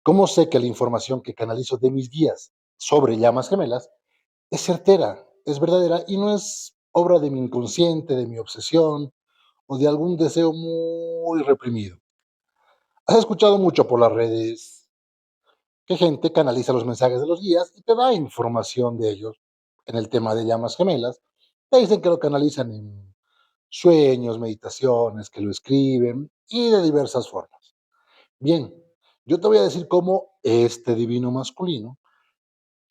¿Cómo sé que la información que canalizo de mis guías sobre llamas gemelas es certera, es verdadera y no es obra de mi inconsciente, de mi obsesión o de algún deseo muy reprimido? Has escuchado mucho por las redes que gente canaliza los mensajes de los guías y te da información de ellos en el tema de llamas gemelas. Te dicen que lo canalizan en sueños, meditaciones, que lo escriben y de diversas formas. Bien, yo te voy a decir cómo este divino masculino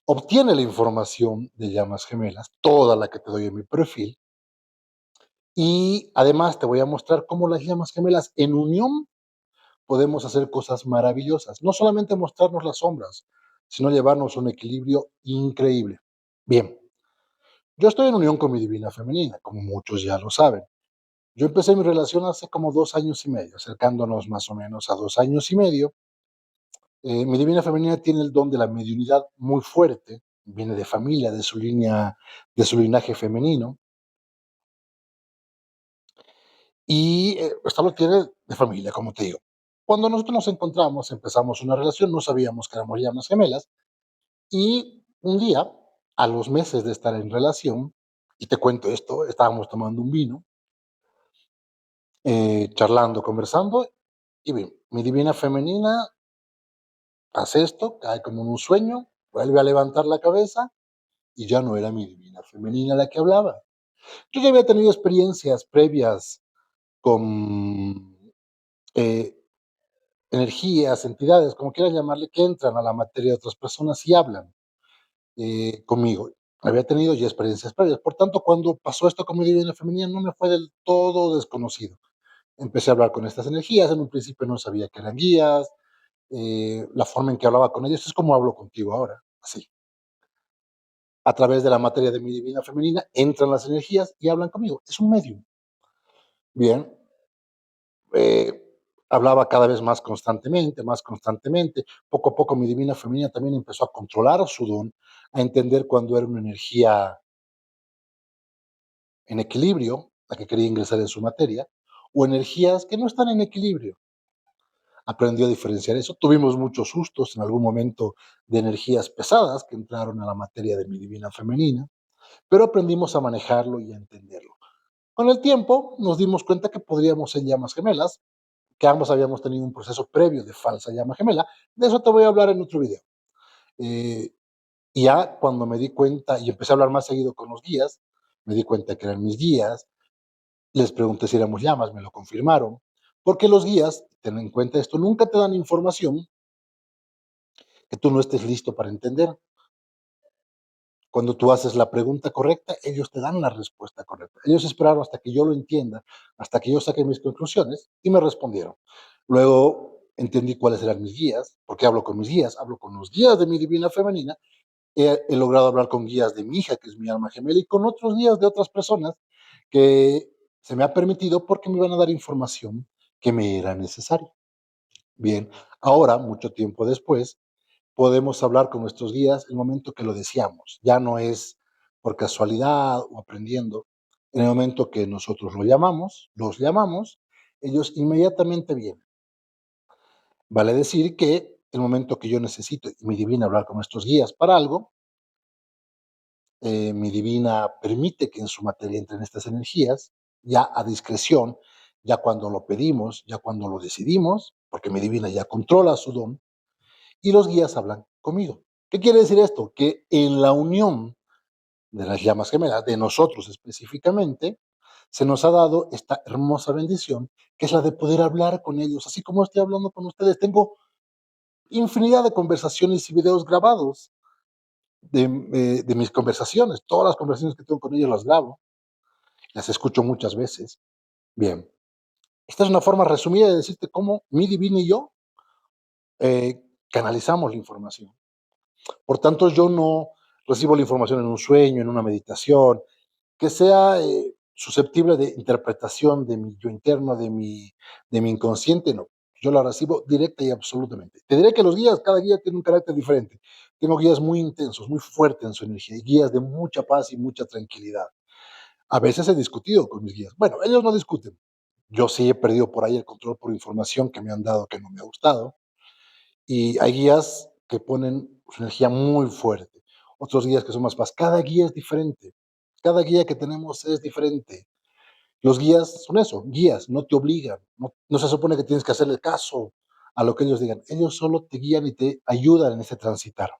obtiene la información de llamas gemelas, toda la que te doy en mi perfil, y además te voy a mostrar cómo las llamas gemelas en unión podemos hacer cosas maravillosas. No solamente mostrarnos las sombras, sino llevarnos a un equilibrio increíble. Bien, yo estoy en unión con mi divina femenina, como muchos ya lo saben. Yo empecé mi relación hace como 2 años y medio, acercándonos más o menos a 2 años y medio. Mi divina femenina tiene el don de la mediunidad muy fuerte, viene de familia, de su línea, de su linaje femenino, y esta lo tiene de familia, como te digo. Cuando nosotros nos encontramos, empezamos una relación, no sabíamos que éramos llamas gemelas, y un día, a los meses de estar en relación, y te cuento esto, estábamos tomando un vino, charlando, conversando, y bien, mi divina femenina hace esto, cae como en un sueño, vuelve a levantar la cabeza y ya no era mi divina femenina la que hablaba. Yo ya había tenido experiencias previas con eh, energías, entidades, como quieras llamarle, que entran a la materia de otras personas y hablan conmigo. Había tenido ya experiencias previas. Por tanto, cuando pasó esto con mi divina femenina, no me fue del todo desconocido. Empecé a hablar con estas energías. En un principio no sabía que eran guías. La forma en que hablaba con ellos es como hablo contigo ahora, así. A través de la materia de mi divina femenina entran las energías y hablan conmigo. Es un medium. Bien, eh, hablaba cada vez más constantemente. Poco a poco mi divina femenina también empezó a controlar su don, a entender cuando era una energía en equilibrio, la que quería ingresar en su materia, o energías que no están en equilibrio. Aprendió a diferenciar eso. Tuvimos muchos sustos en algún momento de energías pesadas que entraron a la materia de mi divina femenina, pero aprendimos a manejarlo y a entenderlo. Con el tiempo nos dimos cuenta que podríamos ser llamas gemelas, que ambos habíamos tenido un proceso previo de falsa llama gemela. De eso te voy a hablar en otro video. Eh, y ya cuando me di cuenta y empecé a hablar más seguido con los guías, me di cuenta que eran mis guías. Les pregunté si éramos llamas, me lo confirmaron. Porque los guías, ten en cuenta esto, nunca te dan información que tú no estés listo para entender. Cuando tú haces la pregunta correcta, ellos te dan la respuesta correcta. Ellos esperaron hasta que yo lo entienda, hasta que yo saque mis conclusiones y me respondieron. Luego entendí cuáles eran mis guías, porque hablo con mis guías, hablo con los guías de mi divina femenina, he logrado hablar con guías de mi hija, que es mi alma gemela, y con otros guías de otras personas que se me ha permitido porque me van a dar información que me era necesaria. Bien, ahora, mucho tiempo después, podemos hablar con nuestros guías el momento que lo deseamos. Ya no es por casualidad o aprendiendo. En el momento que nosotros los llamamos, ellos inmediatamente vienen. Vale decir que el momento que yo necesito y mi divina hablar con nuestros guías para algo, mi divina permite que en su materia entren estas energías, ya a discreción, ya cuando lo pedimos, ya cuando lo decidimos, porque mi divina ya controla su don, y los guías hablan conmigo. ¿Qué quiere decir esto? Que en la unión de las llamas gemelas, de nosotros específicamente, se nos ha dado esta hermosa bendición, que es la de poder hablar con ellos, así como estoy hablando con ustedes. Tengo infinidad de conversaciones y videos grabados de mis conversaciones. Todas las conversaciones que tengo con ellos las grabo, las escucho muchas veces. Bien, esta es una forma resumida de decirte cómo mi divina y yo canalizamos la información. Por tanto, yo no recibo la información en un sueño, en una meditación, que sea susceptible de interpretación de mi yo interno, de mi inconsciente, no. Yo la recibo directa y absolutamente. Te diré que los guías, cada guía tiene un carácter diferente. Tengo guías muy intensos, muy fuertes en su energía, y guías de mucha paz y mucha tranquilidad. A veces he discutido con mis guías. Bueno, ellos no discuten. Yo sí he perdido por ahí el control por información que me han dado que no me ha gustado. Y hay guías que ponen su energía muy fuerte, otros guías que son más paz. Cada guía es diferente. Cada guía que tenemos es diferente. Los guías son eso, guías, no te obligan. No se supone que tienes que hacerle caso a lo que ellos digan. Ellos solo te guían y te ayudan en ese transitar.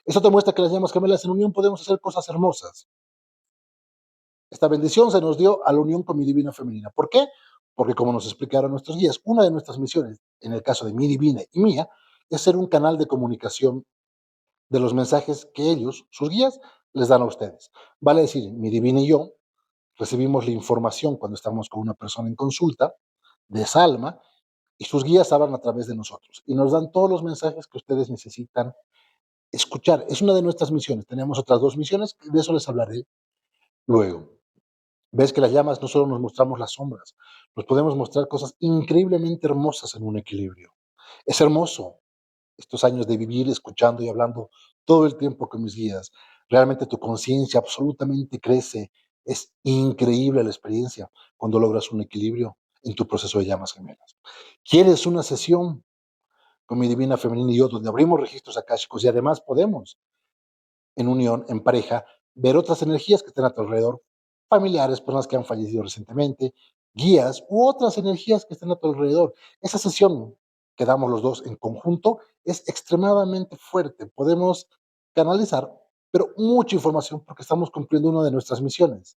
Eso te muestra que las llamas gemelas en unión podemos hacer cosas hermosas. Esta bendición se nos dio a la unión con mi divina femenina. ¿Por qué? Porque como nos explicaron nuestros guías, una de nuestras misiones, en el caso de mi divina y mía, es ser un canal de comunicación de los mensajes que ellos, sus guías, les dan a ustedes. Vale decir, mi divina y yo recibimos la información cuando estamos con una persona en consulta de esa alma y sus guías hablan a través de nosotros y nos dan todos los mensajes que ustedes necesitan escuchar. Es una de nuestras misiones. Tenemos otras dos misiones, de eso les hablaré luego. Ves que las llamas no solo nos mostramos las sombras, nos podemos mostrar cosas increíblemente hermosas en un equilibrio. Es hermoso estos años de vivir escuchando y hablando todo el tiempo con mis guías. Realmente tu conciencia absolutamente crece. Es increíble la experiencia cuando logras un equilibrio en tu proceso de llamas gemelas. ¿Quieres una sesión con mi divina femenina y yo donde abrimos registros akáshicos y además podemos en unión, en pareja, ver otras energías que estén a tu alrededor, familiares, personas que han fallecido recientemente, guías u otras energías que estén a tu alrededor? Esa sesión que damos los dos en conjunto es extremadamente fuerte. Podemos canalizar, pero mucha información porque estamos cumpliendo una de nuestras misiones,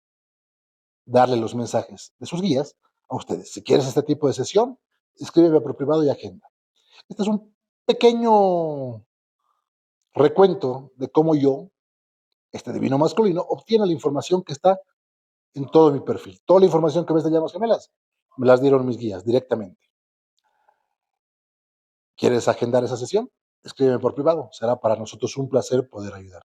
darle los mensajes de sus guías a ustedes. Si quieres este tipo de sesión, escríbeme por privado y agenda. Este es un pequeño recuento de cómo yo, este divino masculino, obtiene la información que está en todo mi perfil. Toda la información que ves de llamas gemelas me las dieron mis guías directamente. ¿Quieres agendar esa sesión? Escríbeme por privado. Será para nosotros un placer poder ayudar.